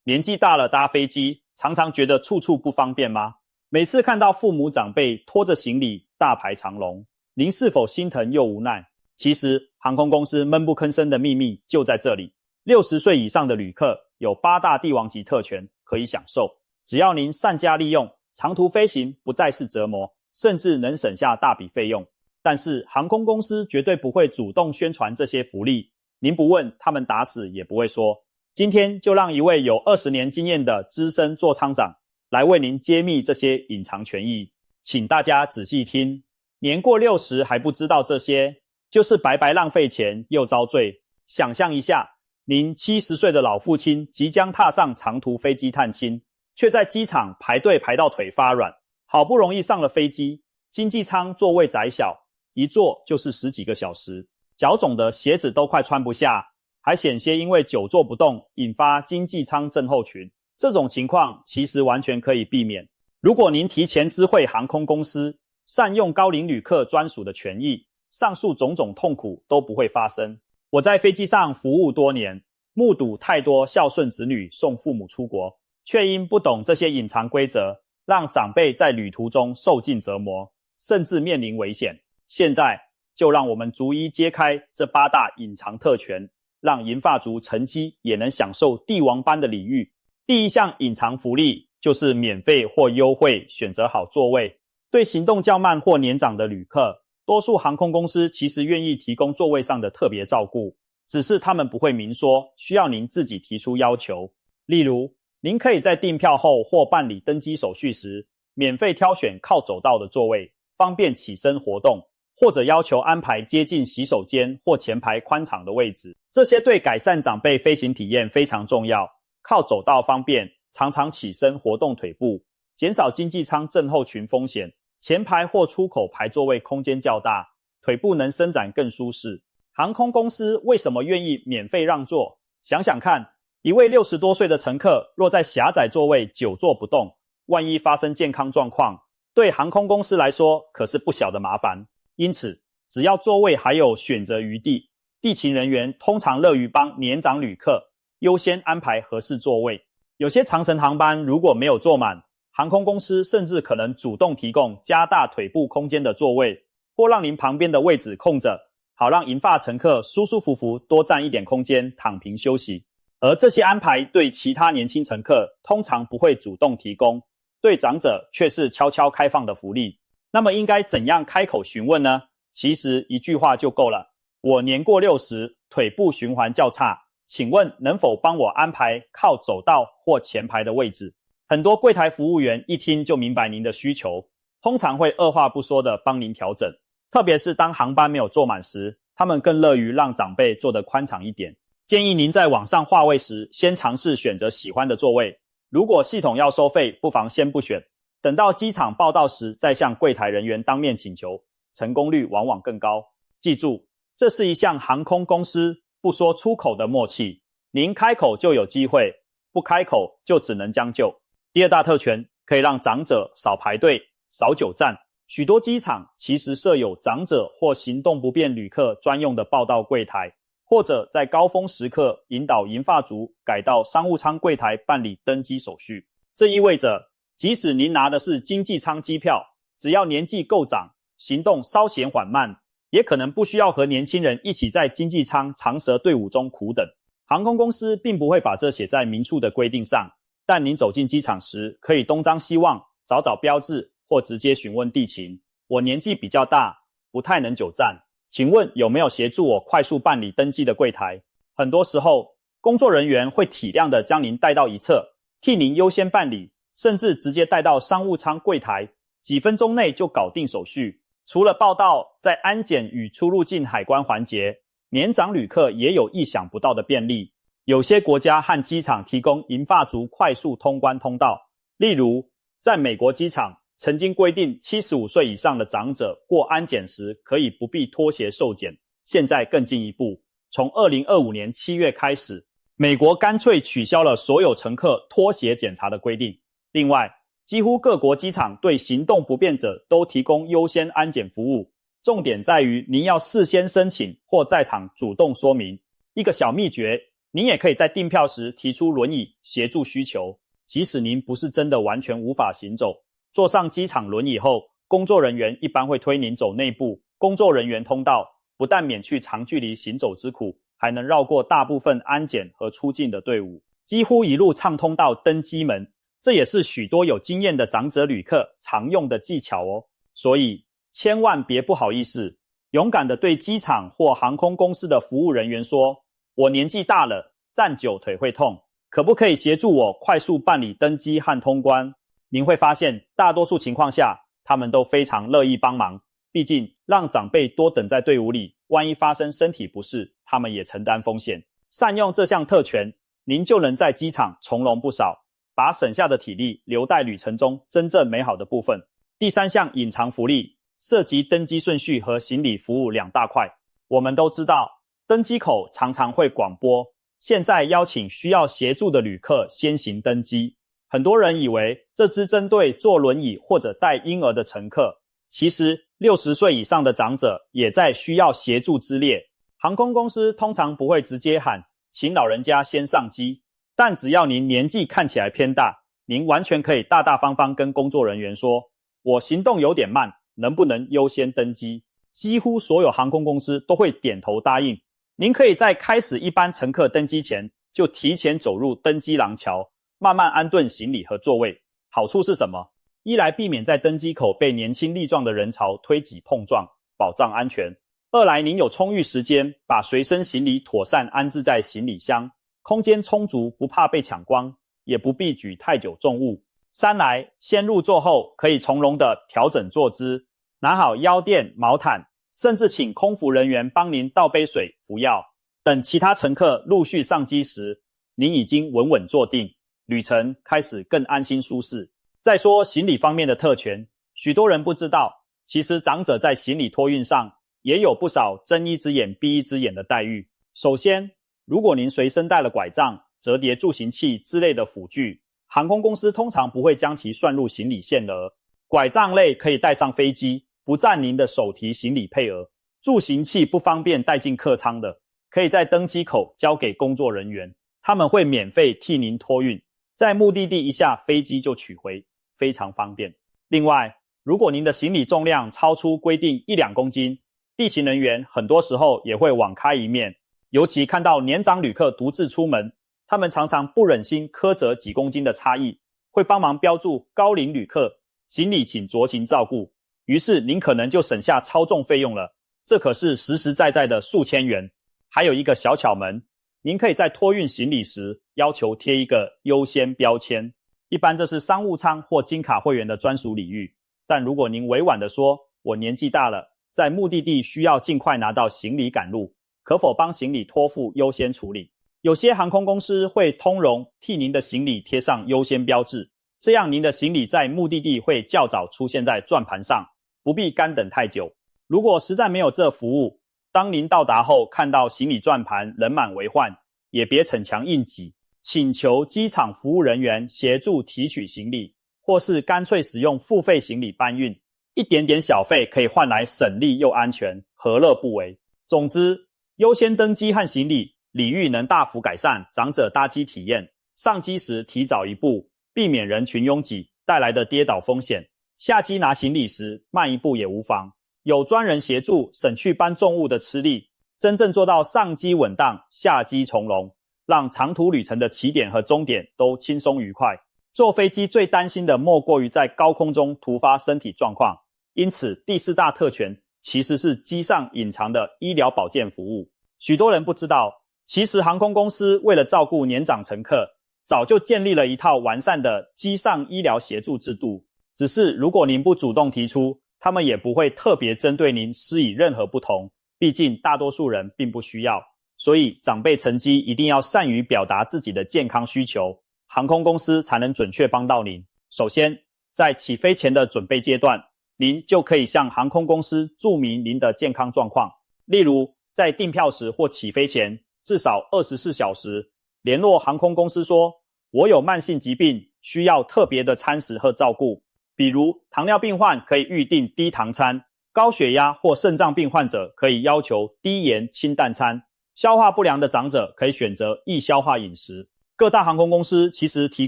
年纪大了搭飞机，常常觉得处处不方便吗？每次看到父母长辈拖着行李大排长龙，您是否心疼又无奈？其实航空公司闷不吭声的秘密就在这里。60岁以上的旅客有8大帝王级特权可以享受，只要您善加利用，长途飞行不再是折磨，甚至能省下大笔费用。但是航空公司绝对不会主动宣传这些福利，您不问，他们打死也不会说。今天就让一位有20年经验的资深座舱长来为您揭秘这些隐藏权益，请大家仔细听。年过60还不知道这些，就是白白浪费钱又遭罪。想象一下，您70岁的老父亲即将踏上长途飞机探亲，却在机场排队排到腿发软，好不容易上了飞机，经济舱座位窄小，一坐就是10几个小时，脚肿的鞋子都快穿不下，还险些因为久坐不动引发经济舱症候群。这种情况其实完全可以避免，如果您提前知会航空公司，善用高龄旅客专属的权益，上述种种痛苦都不会发生。我在飞机上服务多年，目睹太多孝顺子女送父母出国，却因不懂这些隐藏规则，让长辈在旅途中受尽折磨，甚至面临危险。现在就让我们逐一揭开这8大隐藏特权，让银发族乘机也能享受帝王般的礼遇。第一项隐藏福利就是免费或优惠选择好座位。对行动较慢或年长的旅客，多数航空公司其实愿意提供座位上的特别照顾，只是他们不会明说，需要您自己提出要求。例如，您可以在订票后或办理登机手续时，免费挑选靠走道的座位，方便起身活动，或者要求安排接近洗手间或前排宽敞的位置。这些对改善长辈飞行体验非常重要。靠走道方便，常常起身活动腿部，减少经济舱症候群风险。前排或出口排座位空间较大，腿部能伸展更舒适。航空公司为什么愿意免费让座？想想看，一位60多岁的乘客若在狭窄座位久坐不动，万一发生健康状况，对航空公司来说可是不小的麻烦。因此，只要座位还有选择余地，地勤人员通常乐于帮年长旅客优先安排合适座位。有些长程航班如果没有坐满，航空公司甚至可能主动提供加大腿部空间的座位，或让您旁边的位置空着，好让银发乘客舒舒服服多占一点空间躺平休息。而这些安排对其他年轻乘客通常不会主动提供，对长者却是悄悄开放的福利。那么应该怎样开口询问呢？其实一句话就够了。我年过60，腿部循环较差，请问能否帮我安排靠走道或前排的位置？很多柜台服务员一听就明白您的需求，通常会二话不说的帮您调整。特别是当航班没有坐满时，他们更乐于让长辈坐得宽敞一点。建议您在网上划位时，先尝试选择喜欢的座位。如果系统要收费，不妨先不选，等到机场报到时再向柜台人员当面请求，成功率往往更高。记住，这是一项航空公司不说出口的默契，您开口就有机会，不开口就只能将就。第2大特权可以让长者少排队、少久站。许多机场其实设有长者或行动不便旅客专用的报到柜台，或者在高峰时刻引导银发族改到商务舱柜台办理登机手续。这意味着，即使您拿的是经济舱机票，只要年纪够长，行动稍显缓慢，也可能不需要和年轻人一起在经济舱长蛇队伍中苦等。航空公司并不会把这写在明处的规定上，但您走进机场时，可以东张西望，找找标志，或直接询问地勤。我年纪比较大，不太能久站，请问有没有协助我快速办理登机的柜台？很多时候，工作人员会体谅地将您带到一侧，替您优先办理，甚至直接带到商务舱柜台，几分钟内就搞定手续。除了报到，在安检与出入境海关环节，年长旅客也有意想不到的便利。有些国家和机场提供银发族快速通关通道，例如在美国机场曾经规定75岁以上的长者过安检时可以不必脱鞋受检。现在更进一步，从2025年7月开始，美国干脆取消了所有乘客脱鞋检查的规定。另外，几乎各国机场对行动不便者都提供优先安检服务，重点在于您要事先申请或在场主动说明。一个小秘诀，您也可以在订票时提出轮椅协助需求，即使您不是真的完全无法行走，坐上机场轮椅后，工作人员一般会推您走内部工作人员通道，不但免去长距离行走之苦，还能绕过大部分安检和出境的队伍，几乎一路畅通到登机门。这也是许多有经验的长者旅客常用的技巧哦。所以千万别不好意思，勇敢地对机场或航空公司的服务人员说，我年纪大了，站久腿会痛，可不可以协助我快速办理登机和通关？您会发现大多数情况下他们都非常乐意帮忙，毕竟让长辈多等在队伍里，万一发生身体不适，他们也承担风险。善用这项特权，您就能在机场从容不少，把省下的体力留待旅程中真正美好的部分。第三项隐藏福利涉及登机顺序和行李服务两大块。我们都知道，登机口常常会广播，现在邀请需要协助的旅客先行登机。很多人以为这只针对坐轮椅或者带婴儿的乘客，其实60岁以上的长者也在需要协助之列。航空公司通常不会直接喊请老人家先上机，但只要您年纪看起来偏大，您完全可以大大方方跟工作人员说，我行动有点慢，能不能优先登机？几乎所有航空公司都会点头答应。您可以在开始一般乘客登机前，就提前走入登机廊桥，慢慢安顿行李和座位。好处是什么？一来避免在登机口被年轻力壮的人潮推挤碰撞，保障安全；二来您有充裕时间把随身行李妥善安置在行李箱，空间充足，不怕被抢光，也不必举太久重物；三来先入座后可以从容地调整坐姿，拿好腰垫、毛毯，甚至请空服人员帮您倒杯水服药。等其他乘客陆续上机时，您已经稳稳坐定，旅程开始更安心舒适。再说行李方面的特权，许多人不知道，其实长者在行李托运上也有不少睁一只眼闭一只眼的待遇。首先，如果您随身带了拐杖、折叠助行器之类的辅具，航空公司通常不会将其算入行李限额。拐杖类可以带上飞机，不占您的手提行李配额。助行器不方便带进客舱的，可以在登机口交给工作人员，他们会免费替您托运，在目的地一下飞机就取回，非常方便。另外，如果您的行李重量超出规定1-2公斤，地勤人员很多时候也会网开一面，尤其看到年长旅客独自出门，他们常常不忍心苛责几公斤的差异，会帮忙标注高龄旅客，行李请酌情照顾，于是您可能就省下超重费用了，这可是实实在在的数千元。还有一个小巧门，您可以在托运行李时要求贴一个优先标签，一般这是商务舱或金卡会员的专属礼遇，但如果您委婉地说，我年纪大了，在目的地需要尽快拿到行李赶路，可否帮行李托付优先处理？有些航空公司会通融替您的行李贴上优先标志，这样您的行李在目的地会较早出现在转盘上，不必干等太久。如果实在没有这服务，当您到达后看到行李转盘人满为患，也别逞强硬挤，请求机场服务人员协助提取行李，或是干脆使用付费行李搬运，一点点小费可以换来省力又安全，何乐不为？总之，优先登机和行李礼遇能大幅改善长者搭机体验，上机时提早一步，避免人群拥挤带来的跌倒风险，下机拿行李时慢一步也无妨，有专人协助，省去搬重物的吃力，真正做到上机稳当，下机从容，让长途旅程的起点和终点都轻松愉快。坐飞机最担心的莫过于在高空中突发身体状况，因此第四大特权其实是机上隐藏的医疗保健服务。许多人不知道，其实航空公司为了照顾年长乘客，早就建立了一套完善的机上医疗协助制度，只是如果您不主动提出，他们也不会特别针对您施以任何不同，毕竟大多数人并不需要。所以长辈乘机一定要善于表达自己的健康需求，航空公司才能准确帮到您。首先，在起飞前的准备阶段，您就可以向航空公司注明您的健康状况，例如在订票时或起飞前至少24小时联络航空公司说，我有慢性疾病，需要特别的餐食和照顾，比如糖尿病患可以预订低糖餐，高血压或肾脏病患者可以要求低盐清淡餐。消化不良的长者可以选择易消化饮食。各大航空公司其实提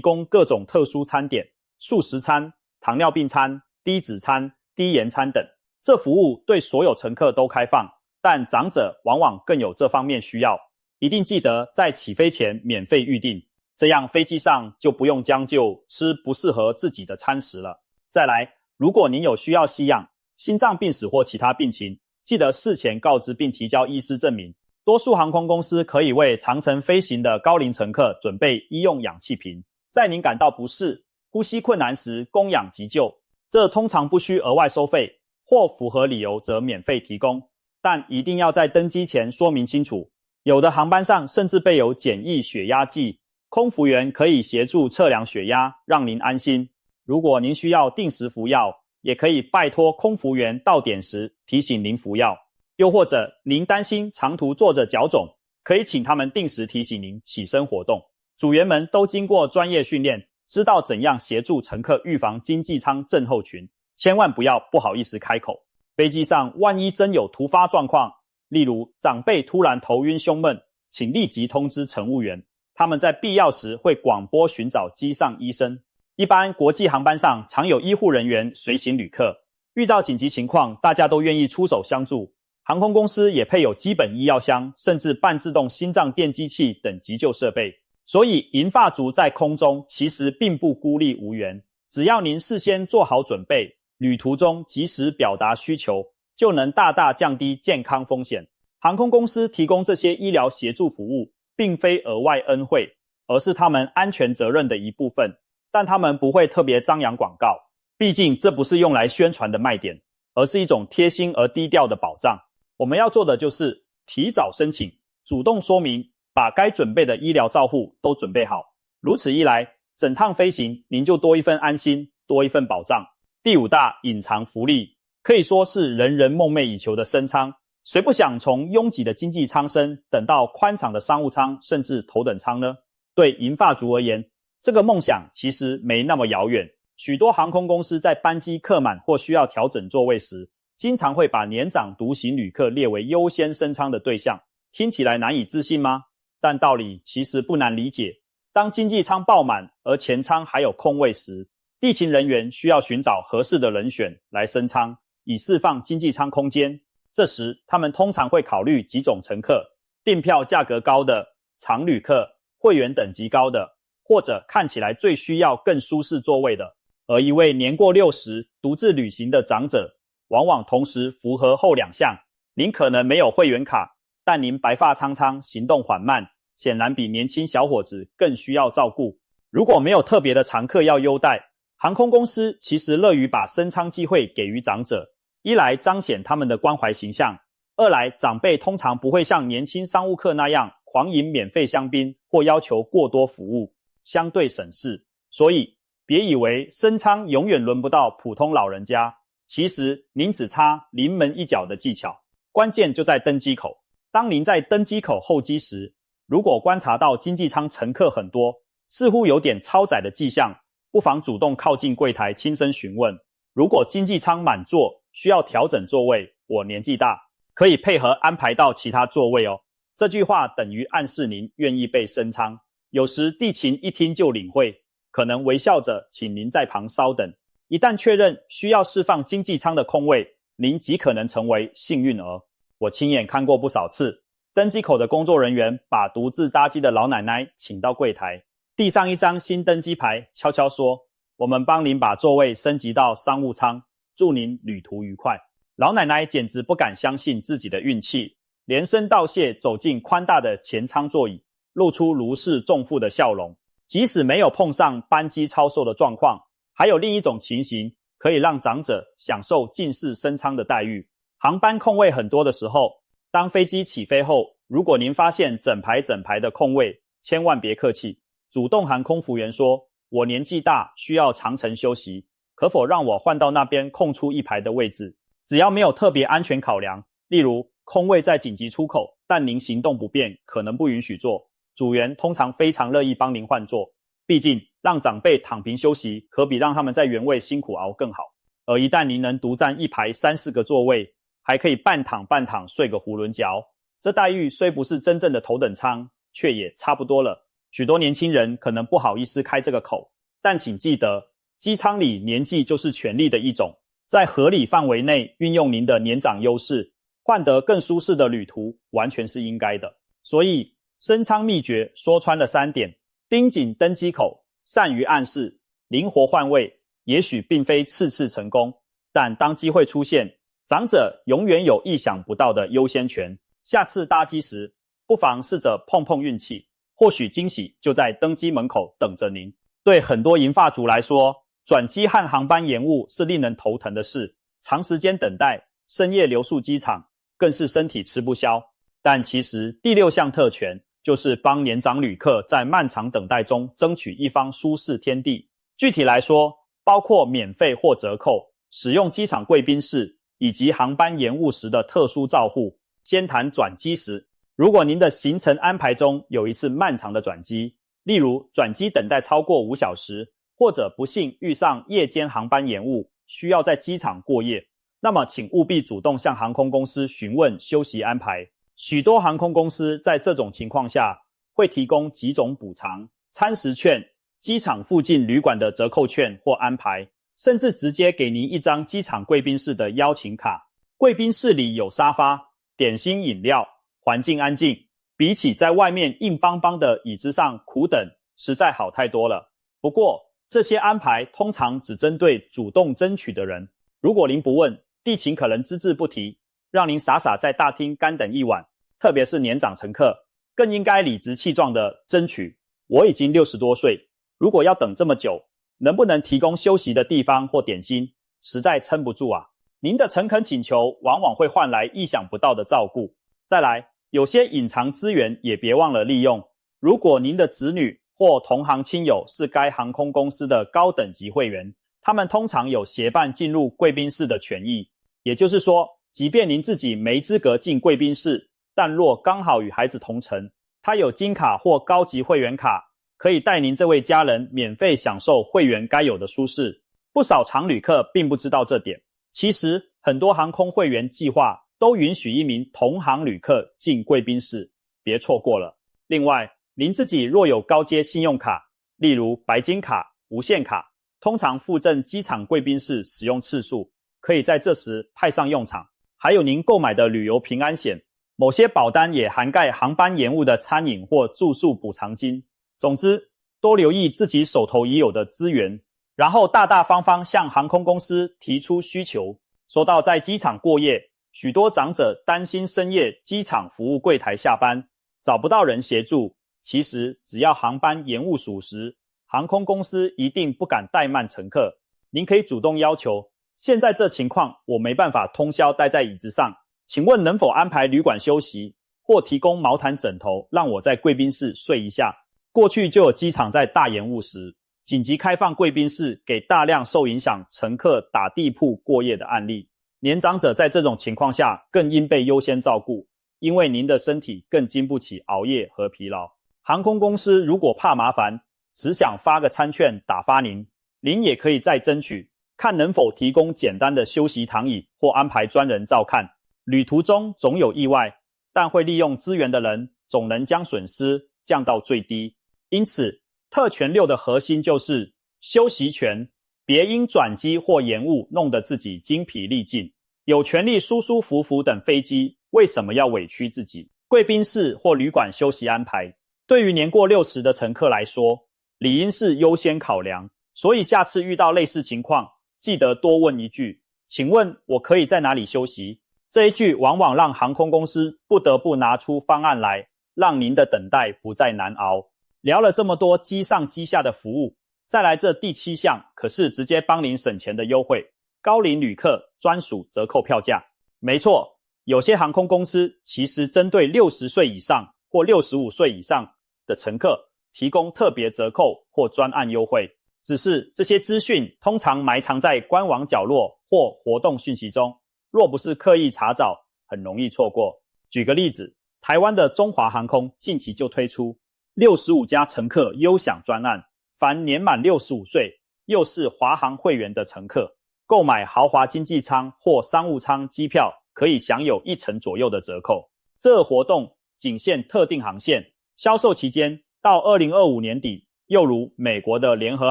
供各种特殊餐点，素食餐、糖尿病餐、低脂餐、低盐餐等。这服务对所有乘客都开放，但长者往往更有这方面需要。一定记得在起飞前免费预订，这样飞机上就不用将就吃不适合自己的餐食了。再来，如果您有需要吸氧、心脏病史或其他病情，记得事前告知并提交医师证明。多数航空公司可以为长程飞行的高龄乘客准备医用氧气瓶，在您感到不适、呼吸困难时供氧急救，这通常不需额外收费，或符合理由则免费提供，但一定要在登机前说明清楚。有的航班上甚至备有简易血压计，空服员可以协助测量血压，让您安心。如果您需要定时服药，也可以拜托空服员到点时提醒您服药。又或者您担心长途坐着脚肿，可以请他们定时提醒您起身活动。组员们都经过专业训练，知道怎样协助乘客预防经济舱症候群，千万不要不好意思开口。飞机上万一真有突发状况，例如长辈突然头晕胸闷，请立即通知乘务员，他们在必要时会广播寻找机上医生。一般国际航班上常有医护人员随行旅客，遇到紧急情况，大家都愿意出手相助。航空公司也配有基本医药箱，甚至半自动心脏电击器等急救设备。所以银发族在空中其实并不孤立无援，只要您事先做好准备，旅途中及时表达需求，就能大大降低健康风险。航空公司提供这些医疗协助服务，并非额外恩惠，而是他们安全责任的一部分，但他们不会特别张扬广告，毕竟这不是用来宣传的卖点，而是一种贴心而低调的保障。我们要做的就是提早申请，主动说明，把该准备的医疗照护都准备好。如此一来，整趟飞行您就多一份安心，多一份保障。第五大隐藏福利，可以说是人人梦寐以求的升舱。谁不想从拥挤的经济舱身等到宽敞的商务舱，甚至头等舱呢？对银发族而言，这个梦想其实没那么遥远。许多航空公司在班机客满或需要调整座位时，经常会把年长独行旅客列为优先升舱的对象。听起来难以置信吗？但道理其实不难理解。当经济舱爆满而前舱还有空位时，地勤人员需要寻找合适的人选来升舱，以释放经济舱空间。这时他们通常会考虑几种乘客，订票价格高的、常旅客、会员等级高的，或者看起来最需要更舒适座位的。而一位年过60独自旅行的长者，往往同时符合后两项。您可能没有会员卡，但您白发苍苍，行动缓慢，显然比年轻小伙子更需要照顾。如果没有特别的常客要优待，航空公司其实乐于把升舱机会给予长者，一来彰显他们的关怀形象，二来长辈通常不会像年轻商务客那样狂饮免费香槟或要求过多服务，相对省事。所以别以为升舱永远轮不到普通老人家，其实您只差临门一脚的技巧，关键就在登机口。当您在登机口候机时，如果观察到经济舱乘客很多，似乎有点超载的迹象，不妨主动靠近柜台轻声询问。如果经济舱满座，需要调整座位，我年纪大，可以配合安排到其他座位哦。这句话等于暗示您愿意被升舱。有时地勤一听就领会，可能微笑着请您在旁稍等。一旦确认需要释放经济舱的空位，您极可能成为幸运儿。我亲眼看过不少次，登机口的工作人员把独自搭机的老奶奶请到柜台，递上一张新登机牌，悄悄说：我们帮您把座位升级到商务舱，祝您旅途愉快。老奶奶简直不敢相信自己的运气，连声道谢走进宽大的前舱座椅，露出如释重负的笑容。即使没有碰上班机超售的状况，还有另一种情形可以让长者享受近似升舱的待遇。航班空位很多的时候，当飞机起飞后，如果您发现整排的空位，千万别客气，主动喊空服员说：我年纪大，需要长程休息，可否让我换到那边空出一排的位置？只要没有特别安全考量，例如空位在紧急出口，但您行动不便，可能不允许坐，组员通常非常乐意帮您换座。毕竟让长辈躺平休息，可比让他们在原位辛苦熬更好。而一旦您能独占一排3-4个座位，还可以半躺睡个囫囵觉，这待遇虽不是真正的头等舱，却也差不多了。许多年轻人可能不好意思开这个口，但请记得，机舱里年纪就是权力的一种，在合理范围内运用您的年长优势，换得更舒适的旅途，完全是应该的。所以升舱秘诀说穿了3点：盯紧登机口，善于暗示，灵活换位。也许并非次次成功，但当机会出现，长者永远有意想不到的优先权。下次搭机时，不妨试着碰碰运气，或许惊喜就在登机门口等着您。对很多银发族来说，转机和航班延误是令人头疼的事，长时间等待，深夜留宿机场，更是身体吃不消。但其实第6项特权就是帮年长旅客在漫长等待中争取一方舒适天地。具体来说，包括免费或折扣、使用机场贵宾室，以及航班延误时的特殊照护。先谈转机时，如果您的行程安排中有一次漫长的转机，例如转机等待超过5小时，或者不幸遇上夜间航班延误，需要在机场过夜，那么请务必主动向航空公司询问休息安排。许多航空公司在这种情况下会提供几种补偿、餐食券、机场附近旅馆的折扣券或安排，甚至直接给您一张机场贵宾室的邀请卡。贵宾室里有沙发、点心饮料，环境安静，比起在外面硬邦邦的椅子上苦等，实在好太多了。不过，这些安排通常只针对主动争取的人。如果您不问，地勤可能只字不提，让您傻傻在大厅干等一晚。特别是年长乘客，更应该理直气壮地争取。我已经60多岁，如果要等这么久，能不能提供休息的地方或点心？实在撑不住啊！您的诚恳请求往往会换来意想不到的照顾。再来，有些隐藏资源也别忘了利用。如果您的子女或同行亲友是该航空公司的高等级会员，他们通常有协办进入贵宾室的权益。也就是说，即便您自己没资格进贵宾室，但若刚好与孩子同乘，他有金卡或高级会员卡，可以带您这位家人免费享受会员该有的舒适。不少常旅客并不知道这点，其实很多航空会员计划都允许一名同行旅客进贵宾室，别错过了。另外，您自己若有高阶信用卡，例如白金卡、无限卡，通常附赠机场贵宾室使用次数，可以在这时派上用场。还有您购买的旅游平安险，某些保单也涵盖航班延误的餐饮或住宿补偿金。总之，多留意自己手头已有的资源，然后大大方方向航空公司提出需求。说到在机场过夜，许多长者担心深夜机场服务柜台下班，找不到人协助。其实只要航班延误属实，航空公司一定不敢怠慢乘客。您可以主动要求，现在这情况我没办法通宵待在椅子上，请问能否安排旅馆休息，或提供毛毯枕头让我在贵宾室睡一下。过去就有机场在大延误时紧急开放贵宾室给大量受影响乘客打地铺过夜的案例。年长者在这种情况下更应被优先照顾，因为您的身体更经不起熬夜和疲劳。航空公司如果怕麻烦，只想发个餐券打发您，您也可以再争取，看能否提供简单的休息躺椅或安排专人照看。旅途中总有意外，但会利用资源的人总能将损失降到最低。因此，特权6的核心就是休息权，别因转机或延误弄得自己精疲力尽。有权利舒舒服服等飞机，为什么要委屈自己？贵宾室或旅馆休息安排，对于年过60的乘客来说，理应是优先考量。所以下次遇到类似情况，记得多问一句，请问我可以在哪里休息？这一句往往让航空公司不得不拿出方案来，让您的等待不再难熬。聊了这么多机上机下的服务，再来这第7项可是直接帮您省钱的优惠，高龄旅客专属折扣票价。没错，有些航空公司其实针对60岁以上或65岁以上的乘客提供特别折扣或专案优惠，只是这些资讯通常埋藏在官网角落或活动讯息中，若不是刻意查找，很容易错过。举个例子，台湾的中华航空近期就推出65家乘客优享专案，凡年满65岁又是华航会员的乘客，购买豪华经济舱或商务舱机票可以享有1成左右的折扣。这活动仅限特定航线，销售期间到2025年底，又如美国的联合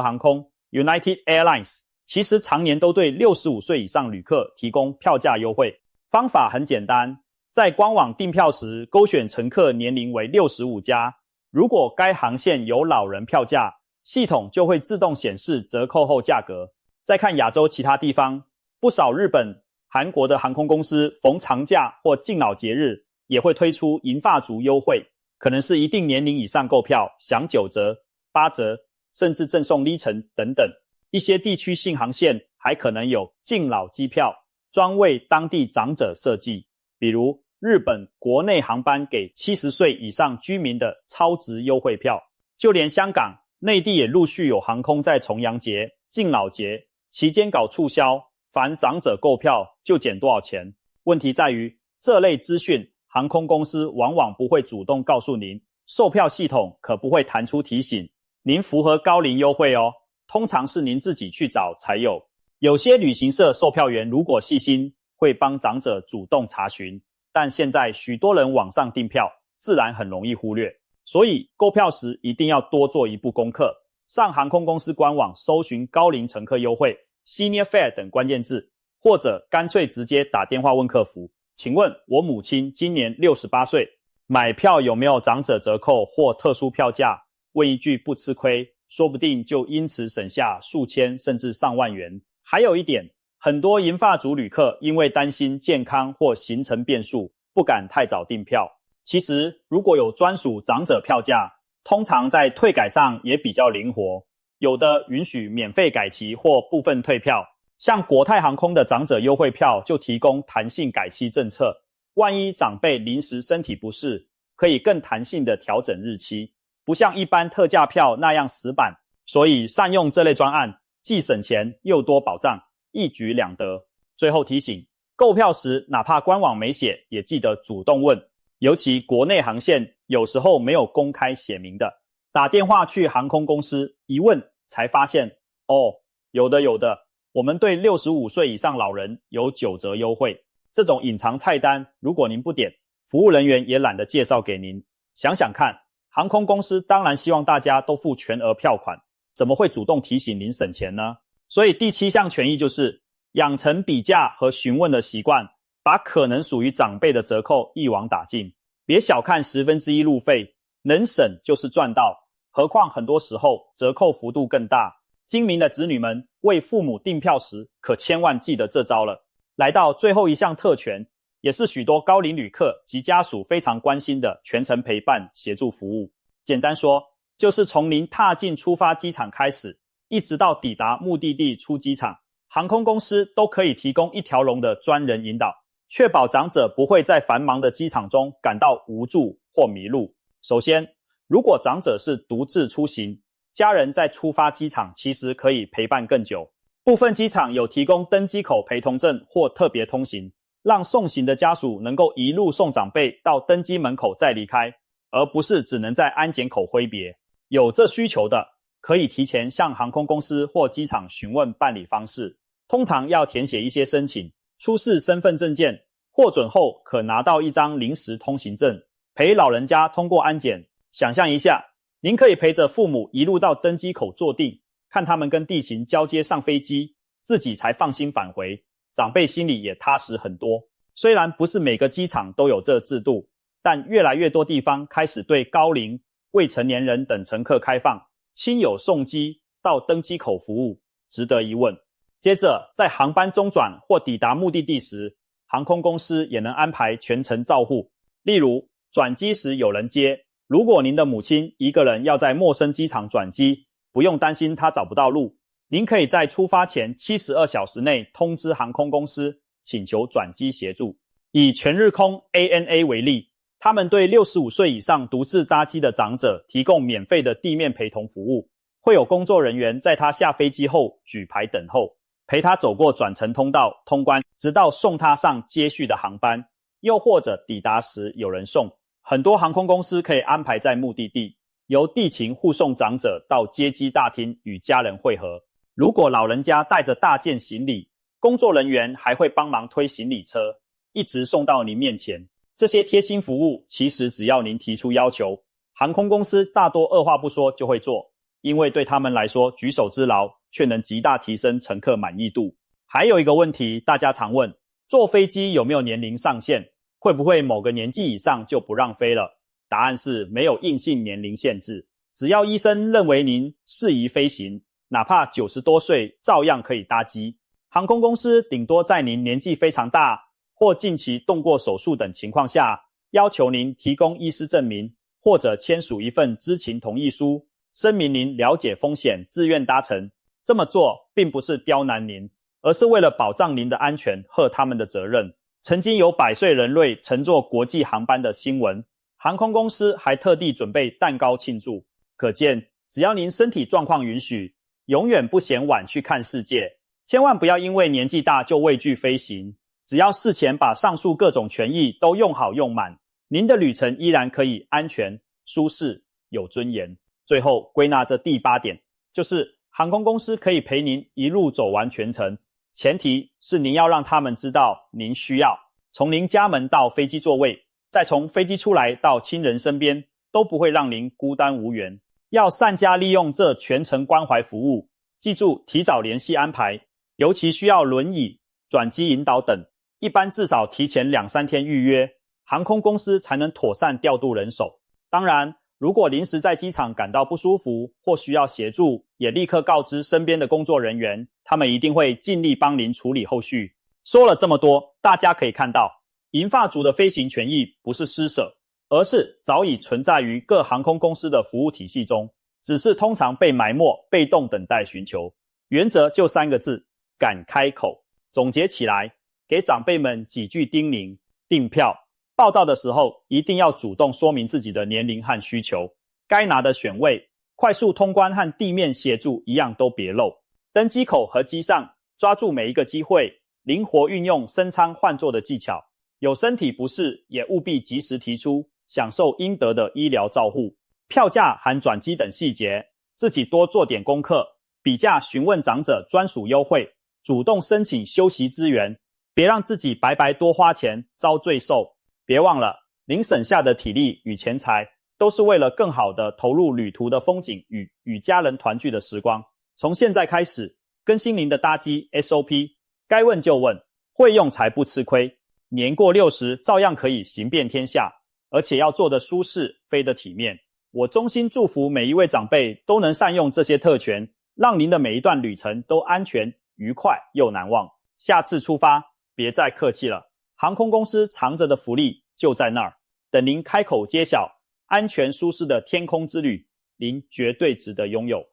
航空 United Airlines， 其实常年都对65岁以上旅客提供票价优惠。方法很简单，在官网订票时勾选乘客年龄为65加，如果该航线有老人票价，系统就会自动显示折扣后价格。再看亚洲其他地方，不少日本、韩国的航空公司逢长假或敬老节日也会推出银发族优惠，可能是一定年龄以上购票享9折、8折，甚至赠送里程等等。一些地区性航线还可能有敬老机票，专为当地长者设计，比如日本国内航班给70岁以上居民的超值优惠票。就连香港、内地也陆续有航空在重阳节、敬老节期间搞促销，凡长者购票就减多少钱。问题在于这类资讯航空公司往往不会主动告诉您，售票系统可不会弹出提醒您符合高龄优惠哦，通常是您自己去找才有。有些旅行社售票员如果细心，会帮长者主动查询，但现在许多人网上订票，自然很容易忽略。所以购票时一定要多做一步功课，上航空公司官网搜寻高龄乘客优惠、Senior Fare 等关键字，或者干脆直接打电话问客服，请问我母亲今年68岁，买票有没有长者折扣或特殊票价？问一句不吃亏，说不定就因此省下数千甚至上万元。还有一点，很多银发族旅客因为担心健康或行程变数，不敢太早订票。其实如果有专属长者票价，通常在退改上也比较灵活，有的允许免费改期或部分退票，像国泰航空的长者优惠票就提供弹性改期政策，万一长辈临时身体不适，可以更弹性的调整日期，不像一般特价票那样死板。所以善用这类专案，既省钱又多保障，一举两得。最后提醒，购票时哪怕官网没写，也记得主动问，尤其国内航线有时候没有公开写明的，打电话去航空公司一问才发现，哦，有的，我们对65岁以上老人有9折优惠。这种隐藏菜单，如果您不点，服务人员也懒得介绍给您。想想看，航空公司当然希望大家都付全额票款，怎么会主动提醒您省钱呢？所以第7项权益就是养成比价和询问的习惯，把可能属于长辈的折扣一网打尽。别小看1/10路费，能省就是赚到，何况很多时候折扣幅度更大。精明的子女们为父母订票时，可千万记得这招了。来到最后一项特权，也是许多高龄旅客及家属非常关心的全程陪伴协助服务。简单说，就是从您踏进出发机场开始，一直到抵达目的地出机场，航空公司都可以提供一条龙的专人引导，确保长者不会在繁忙的机场中感到无助或迷路。首先，如果长者是独自出行，家人在出发机场其实可以陪伴更久。部分机场有提供登机口陪同证或特别通行，让送行的家属能够一路送长辈到登机门口再离开，而不是只能在安检口挥别。有这需求的，可以提前向航空公司或机场询问办理方式，通常要填写一些申请，出示身份证件，获准后可拿到一张临时通行证，陪老人家通过安检。想象一下，您可以陪着父母一路到登机口坐定，看他们跟地勤交接上飞机，自己才放心返回，长辈心里也踏实很多。虽然不是每个机场都有这制度，但越来越多地方开始对高龄、未成年人等乘客开放亲友送机到登机口服务，值得一问。接着在航班中转或抵达目的地时，航空公司也能安排全程照护，例如转机时有人接，如果您的母亲一个人要在陌生机场转机，不用担心她找不到路，您可以在出发前72小时内通知航空公司，请求转机协助。以全日空 ANA 为例，他们对65岁以上独自搭机的长者提供免费的地面陪同服务，会有工作人员在他下飞机后举牌等候，陪他走过转乘通道通关，直到送他上接续的航班，又或者抵达时有人送。很多航空公司可以安排在目的地，由地勤护送长者到接机大厅与家人会合。如果老人家带着大件行李，工作人员还会帮忙推行李车，一直送到您面前。这些贴心服务其实只要您提出要求，航空公司大多二话不说就会做，因为对他们来说举手之劳却能极大提升乘客满意度。还有一个问题大家常问，坐飞机有没有年龄上限？会不会某个年纪以上就不让飞了？答案是没有硬性年龄限制，只要医生认为您适宜飞行，哪怕90多岁照样可以搭机。航空公司顶多在您年纪非常大或近期动过手术等情况下，要求您提供医师证明，或者签署一份知情同意书，声明您了解风险，自愿搭乘。这么做并不是刁难您，而是为了保障您的安全和他们的责任。曾经有100岁人类乘坐国际航班的新闻，航空公司还特地准备蛋糕庆祝。可见，只要您身体状况允许，永远不嫌晚去看世界。千万不要因为年纪大就畏惧飞行，只要事前把上述各种权益都用好用满，您的旅程依然可以安全、舒适、有尊严。最后归纳这第8点，就是航空公司可以陪您一路走完全程，前提是您要让他们知道您需要，从您家门到飞机座位，再从飞机出来到亲人身边，都不会让您孤单无援。要善加利用这全程关怀服务，记住提早联系安排，尤其需要轮椅、转机引导等，一般至少提前2-3天预约，航空公司才能妥善调度人手。当然，如果临时在机场感到不舒服或需要协助，也立刻告知身边的工作人员，他们一定会尽力帮您处理后续。说了这么多，大家可以看到，银发族的飞行权益不是施舍，而是早已存在于各航空公司的服务体系中，只是通常被埋没，被动等待寻求。原则就3个字：敢开口。总结起来，给长辈们几句叮咛：订票、报到的时候一定要主动说明自己的年龄和需求，该拿的选位、快速通关和地面协助一样都别漏。登机口和机上抓住每一个机会，灵活运用升舱换座的技巧。有身体不适也务必及时提出，享受应得的医疗照护。票价含转机等细节，自己多做点功课，比价询问长者专属优惠，主动申请休息资源，别让自己白白多花钱遭罪受。别忘了，您省下的体力与钱财，都是为了更好的投入旅途的风景与家人团聚的时光。从现在开始，更新您的搭机 SOP， 该问就问，会用才不吃亏。年过60照样可以行遍天下，而且要做得舒适，飞得体面。我衷心祝福每一位长辈都能善用这些特权，让您的每一段旅程都安全、愉快又难忘。下次出发，别再客气了，航空公司藏着的福利就在那儿，等您开口揭晓。安全舒适的天空之旅，您绝对值得拥有。